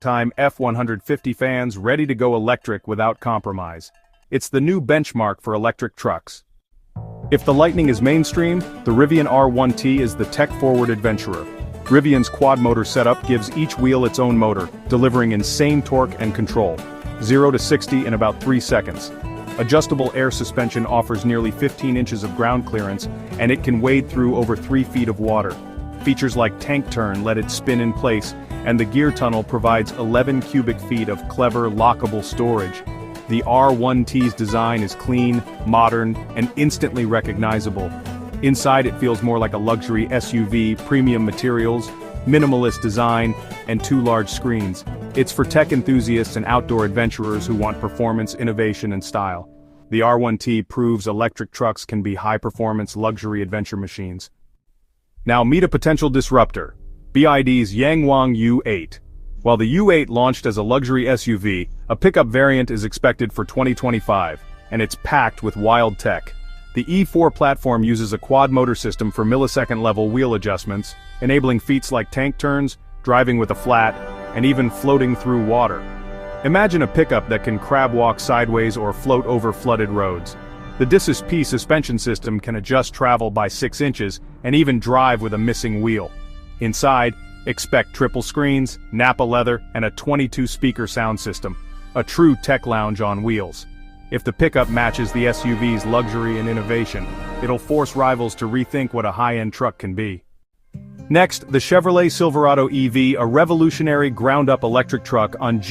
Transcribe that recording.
lifetime F-150 fans ready to go electric without compromise. It's the new benchmark for electric trucks. If the Lightning is mainstream, the Rivian R1T is the tech-forward adventurer. Rivian's quad-motor setup gives each wheel its own motor, delivering insane torque and control. 0 to 60 in about 3 seconds. Adjustable air suspension offers nearly 15 inches of ground clearance, and it can wade through over 3 feet of water. Features like tank turn let it spin in place, and the gear tunnel provides 11 cubic feet of clever, lockable storage. The R1T's design is clean, modern, and instantly recognizable. Inside it feels more like a luxury SUV, premium materials, minimalist design, and 2 large screens. It's for tech enthusiasts and outdoor adventurers who want performance, innovation, and style. The R1T proves electric trucks can be high-performance luxury adventure machines. Now meet a potential disruptor, BYD's Yangwang U8. While the U8 launched as a luxury SUV, a pickup variant is expected for 2025, and it's packed with wild tech. The E4 platform uses a quad-motor system for millisecond-level wheel adjustments, enabling feats like tank turns, driving with a flat, and even floating through water. Imagine a pickup that can crab walk sideways or float over flooded roads. The DISP suspension system can adjust travel by 6 inches and even drive with a missing wheel. Inside, expect triple screens, Napa leather, and a 22-speaker sound system. A true tech lounge on wheels. If the pickup matches the SUV's luxury and innovation, it'll force rivals to rethink what a high-end truck can be. Next, the Chevrolet Silverado EV, a revolutionary ground-up electric truck on